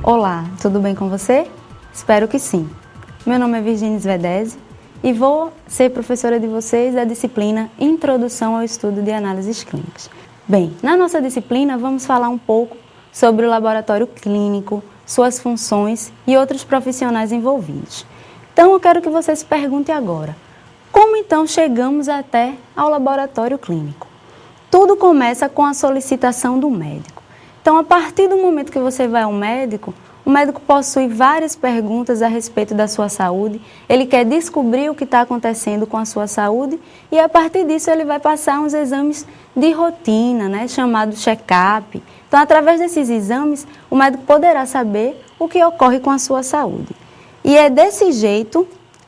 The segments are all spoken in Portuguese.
Olá, tudo bem com você? Espero que sim. Meu nome é Virginia Svedese e vou ser professora de vocês da disciplina Introdução ao Estudo de Análises Clínicas. Bem, na nossa disciplina vamos falar um pouco sobre o laboratório clínico, suas funções e outros profissionais envolvidos. Então eu quero que você se pergunte agora, como então chegamos até ao laboratório clínico? Tudo começa com a solicitação do médico. Então, a partir do momento que você vai ao médico, o médico possui várias perguntas a respeito da sua saúde, ele quer descobrir o que está acontecendo com a sua saúde e, a partir disso, ele vai passar uns exames de rotina, chamados check-up. Então, através desses exames, o médico poderá saber o que ocorre com a sua saúde. E é desse jeito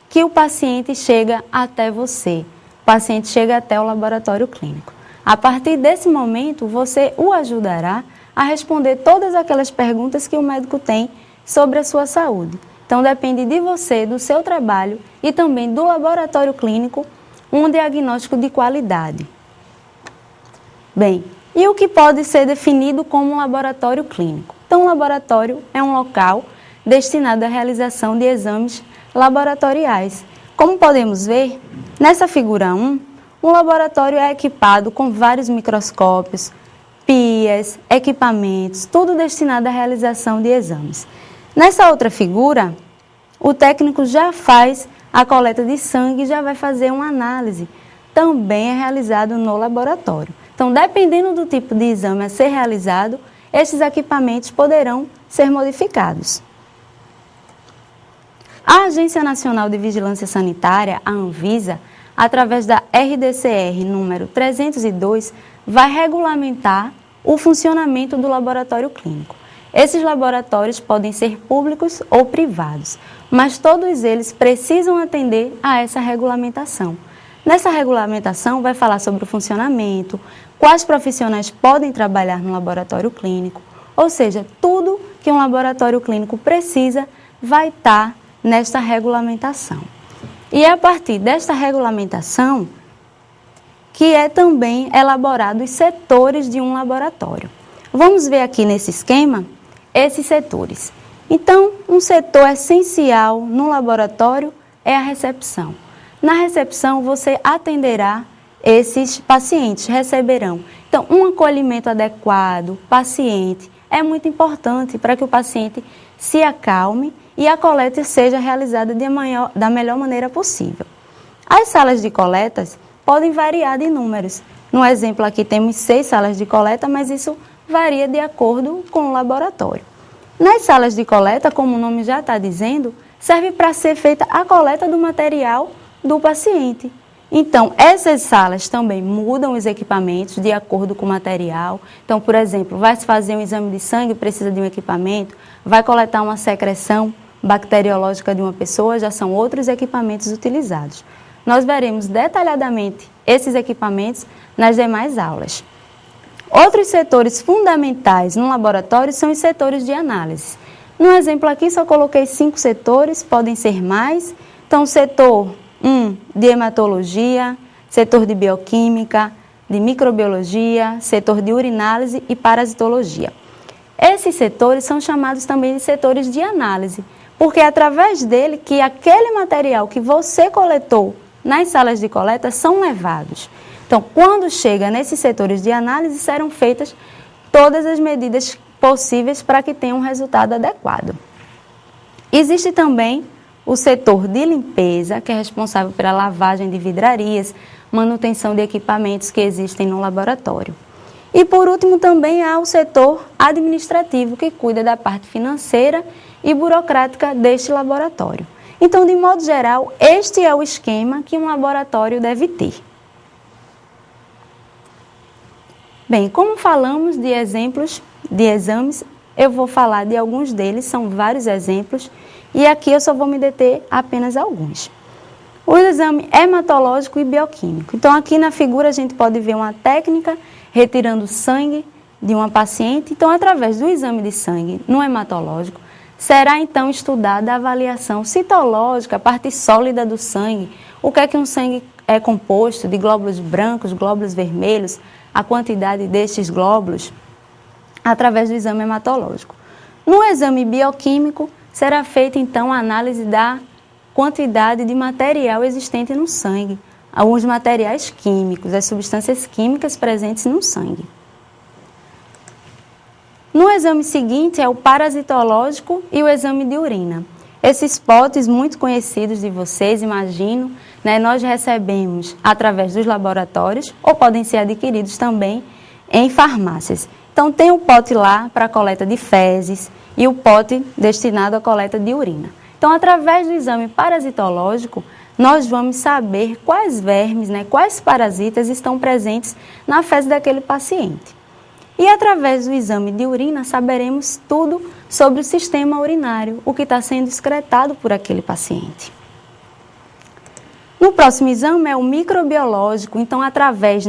que o paciente chega até você, o paciente chega até o laboratório clínico. A partir desse momento, você o ajudará a responder todas aquelas perguntas que o médico tem sobre a sua saúde. Então, depende de você, do seu trabalho e também do laboratório clínico, um diagnóstico de qualidade. Bem, e o que pode ser definido como um laboratório clínico? Então, o laboratório é um local destinado à realização de exames laboratoriais. Como podemos ver, nessa figura 1, um laboratório é equipado com vários microscópios, pias, equipamentos, tudo destinado à realização de exames. Nessa outra figura, o técnico já faz a coleta de sangue e já vai fazer uma análise. Também é realizado no laboratório. Então, dependendo do tipo de exame a ser realizado, esses equipamentos poderão ser modificados. A Agência Nacional de Vigilância Sanitária, a Anvisa, através da RDCR número 302, vai regulamentar o funcionamento do laboratório clínico. Esses laboratórios podem ser públicos ou privados, mas todos eles precisam atender a essa regulamentação. Nessa regulamentação vai falar sobre o funcionamento, quais profissionais podem trabalhar no laboratório clínico, ou seja, tudo que um laboratório clínico precisa vai estar nesta regulamentação. E é a partir desta regulamentação que é também elaborado os setores de um laboratório. Vamos ver aqui nesse esquema esses setores. Então, um setor essencial no laboratório é a recepção. Na recepção, você atenderá esses pacientes, receberão. Então, um acolhimento adequado, paciente, é muito importante para que o paciente se acalme e a coleta seja realizada da melhor maneira possível. As salas de coletas podem variar de números. No exemplo aqui temos 6 salas de coleta, mas isso varia de acordo com o laboratório. Nas salas de coleta, como o nome já está dizendo, serve para ser feita a coleta do material do paciente. Então, essas salas também mudam os equipamentos de acordo com o material. Então, por exemplo, vai se fazer um exame de sangue, precisa de um equipamento, vai coletar uma secreção bacteriológica de uma pessoa, já são outros equipamentos utilizados. Nós veremos detalhadamente esses equipamentos nas demais aulas. Outros setores fundamentais no laboratório são os setores de análise. No exemplo aqui só coloquei 5 setores, podem ser mais. Então, setor 1 de hematologia, setor de bioquímica, de microbiologia, setor de urinálise e parasitologia. Esses setores são chamados também de setores de análise, porque é através dele que aquele material que você coletou nas salas de coleta são levados. Então, quando chega nesses setores de análise, serão feitas todas as medidas possíveis para que tenha um resultado adequado. Existe também o setor de limpeza, que é responsável pela lavagem de vidrarias, manutenção de equipamentos que existem no laboratório. E, por último, também há o setor administrativo, que cuida da parte financeira e burocrática deste laboratório. Então, de modo geral, este é o esquema que um laboratório deve ter. Bem, como falamos de exemplos de exames, eu vou falar de alguns deles, são vários exemplos, e aqui eu só vou me deter apenas alguns. O exame hematológico e bioquímico. Então, aqui na figura a gente pode ver uma técnica retirando sangue de uma paciente. Então, através do exame de sangue no hematológico, será então estudada a avaliação citológica, a parte sólida do sangue, o que é que um sangue é composto de glóbulos brancos, glóbulos vermelhos, a quantidade destes glóbulos, através do exame hematológico. No exame bioquímico, será feita então a análise da quantidade de material existente no sangue, alguns materiais químicos, as substâncias químicas presentes no sangue. No exame seguinte é o parasitológico e o exame de urina. Esses potes muito conhecidos de vocês, imagino, nós recebemos através dos laboratórios ou podem ser adquiridos também em farmácias. Então tem o pote lá para a coleta de fezes e o pote destinado à coleta de urina. Então, através do exame parasitológico, nós vamos saber quais vermes, quais parasitas estão presentes na fezes daquele paciente. E através do exame de urina, saberemos tudo sobre o sistema urinário, o que está sendo excretado por aquele paciente. No próximo exame é o microbiológico, então através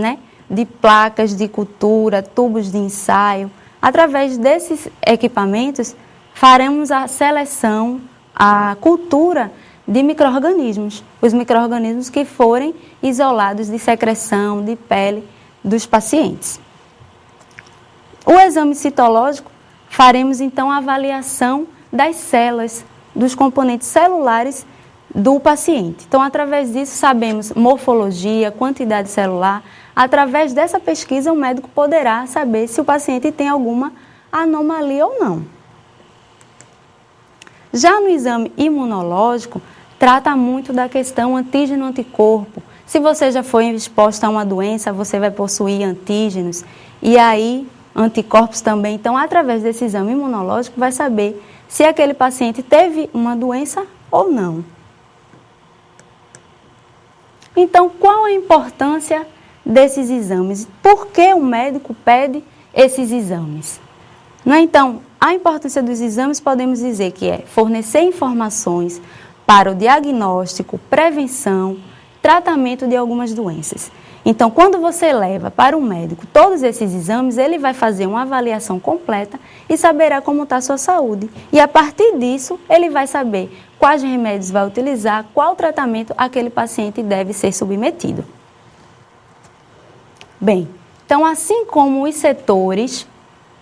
de placas de cultura, tubos de ensaio, através desses equipamentos, faremos a seleção, a cultura de micro-organismos, os micro-organismos que forem isolados de secreção, de pele dos pacientes. O exame citológico, faremos então a avaliação das células, dos componentes celulares do paciente. Então, através disso, sabemos morfologia, quantidade celular. Através dessa pesquisa, o médico poderá saber se o paciente tem alguma anomalia ou não. Já no exame imunológico, trata muito da questão antígeno-anticorpo. Se você já foi exposto a uma doença, você vai possuir antígenos e aí anticorpos também. Então, através desse exame imunológico, vai saber se aquele paciente teve uma doença ou não. Então, qual a importância desses exames? Por que o médico pede esses exames? Então, a importância dos exames podemos dizer que é fornecer informações para o diagnóstico, prevenção, tratamento de algumas doenças. Então, quando você leva para o médico todos esses exames, ele vai fazer uma avaliação completa e saberá como está a sua saúde. E a partir disso, ele vai saber quais remédios vai utilizar, qual tratamento aquele paciente deve ser submetido. Bem, então assim como os setores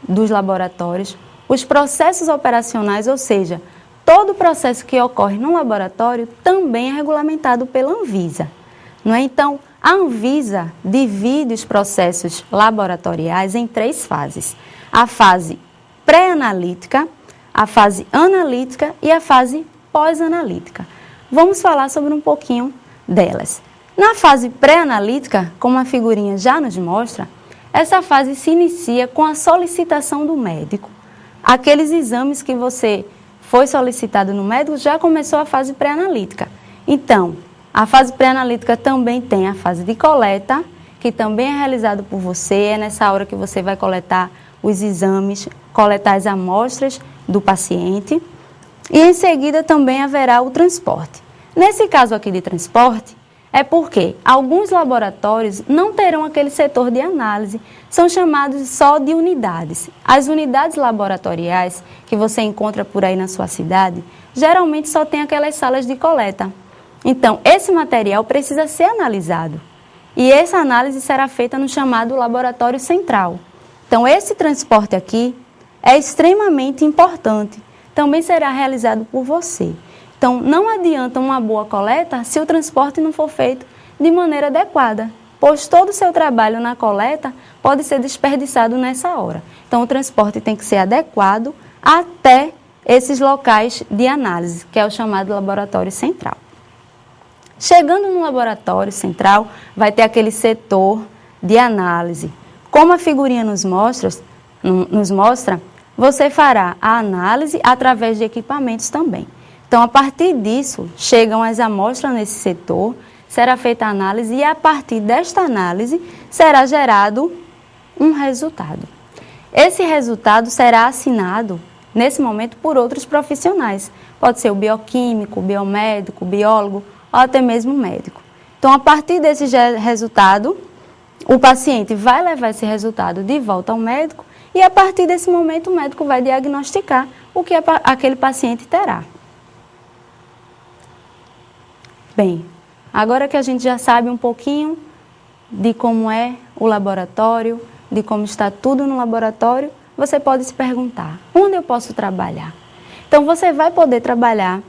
dos laboratórios, os processos operacionais, ou seja, todo o processo que ocorre no laboratório também é regulamentado pela Anvisa. Então, a Anvisa divide os processos laboratoriais em 3 fases. A fase pré-analítica, a fase analítica e a fase pós-analítica. Vamos falar sobre um pouquinho delas. Na fase pré-analítica, como a figurinha já nos mostra, essa fase se inicia com a solicitação do médico. Aqueles exames que você foi solicitado no médico já começou a fase pré-analítica. Então, a fase pré-analítica também tem a fase de coleta, que também é realizado por você. É nessa hora que você vai coletar os exames, coletar as amostras do paciente. E em seguida também haverá o transporte. Nesse caso aqui de transporte, é porque alguns laboratórios não terão aquele setor de análise, são chamados só de unidades. As unidades laboratoriais que você encontra por aí na sua cidade, geralmente só tem aquelas salas de coleta. Então, esse material precisa ser analisado e essa análise será feita no chamado laboratório central. Então, esse transporte aqui é extremamente importante, também será realizado por você. Então, não adianta uma boa coleta se o transporte não for feito de maneira adequada, pois todo o seu trabalho na coleta pode ser desperdiçado nessa hora. Então, o transporte tem que ser adequado até esses locais de análise, que é o chamado laboratório central. Chegando no laboratório central, vai ter aquele setor de análise. Como a figurinha nos mostra, você fará a análise através de equipamentos também. Então, a partir disso, chegam as amostras nesse setor, será feita a análise e a partir desta análise será gerado um resultado. Esse resultado será assinado, nesse momento, por outros profissionais. Pode ser o bioquímico, o biomédico, o biólogo ou até mesmo o médico. Então, a partir desse resultado, o paciente vai levar esse resultado de volta ao médico e a partir desse momento o médico vai diagnosticar o que aquele paciente terá. Bem, agora que a gente já sabe um pouquinho de como é o laboratório, de como está tudo no laboratório, você pode se perguntar, onde eu posso trabalhar? Então, você vai poder trabalhar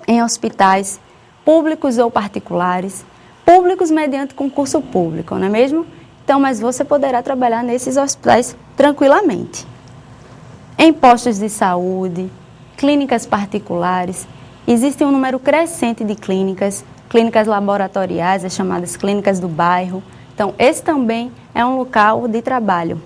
em hospitais públicos ou particulares, públicos mediante concurso público, não é mesmo? Então, mas você poderá trabalhar nesses hospitais tranquilamente. Em postos de saúde, clínicas particulares, existe um número crescente de clínicas laboratoriais, as chamadas clínicas do bairro. Então, esse também é um local de trabalho.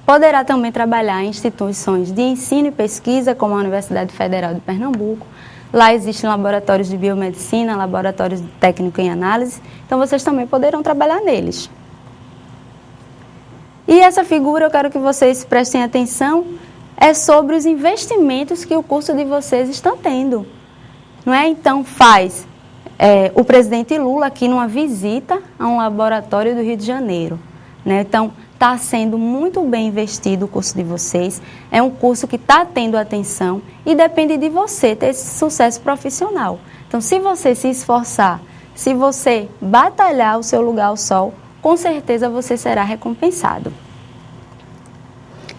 Poderá também trabalhar em instituições de ensino e pesquisa, como a Universidade Federal de Pernambuco. Lá existem laboratórios de biomedicina, laboratórios de técnico em análise, então vocês também poderão trabalhar neles. E essa figura, eu quero que vocês prestem atenção, é sobre os investimentos que o curso de vocês está tendo. Não é? Então, o presidente Lula aqui numa visita a um laboratório do Rio de Janeiro. Né? Então, está sendo muito bem investido o curso de vocês, é um curso que está tendo atenção e depende de você ter esse sucesso profissional. Então, se você se esforçar, se você batalhar o seu lugar ao sol, com certeza você será recompensado.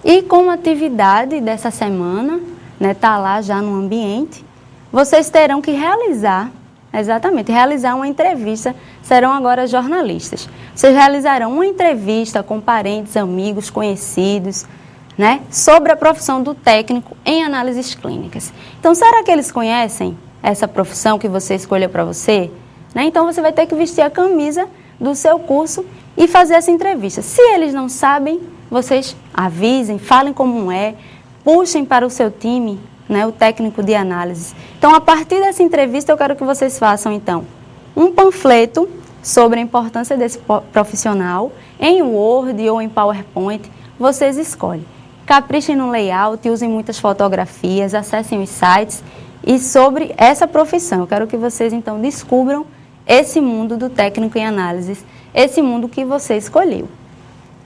E como atividade dessa semana, né, tá lá já no ambiente, vocês terão que realizar uma entrevista, serão agora jornalistas. Vocês realizarão uma entrevista com parentes, amigos, conhecidos, né, sobre a profissão do técnico em análises clínicas. Então, será que eles conhecem essa profissão que você escolheu para você? Né? Então, você vai ter que vestir a camisa do seu curso e fazer essa entrevista. Se eles não sabem, vocês avisem, falem como é, puxem para o seu time, né, o técnico de análise. Então, a partir dessa entrevista, eu quero que vocês façam, então, um panfleto sobre a importância desse profissional, em Word ou em PowerPoint, vocês escolhem. Caprichem no layout, usem muitas fotografias, acessem os sites e sobre essa profissão. Eu quero que vocês, então, descubram esse mundo do técnico em análises, esse mundo que você escolheu.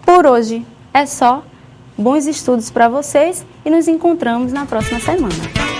Por hoje é só. Bons estudos para vocês e nos encontramos na próxima semana.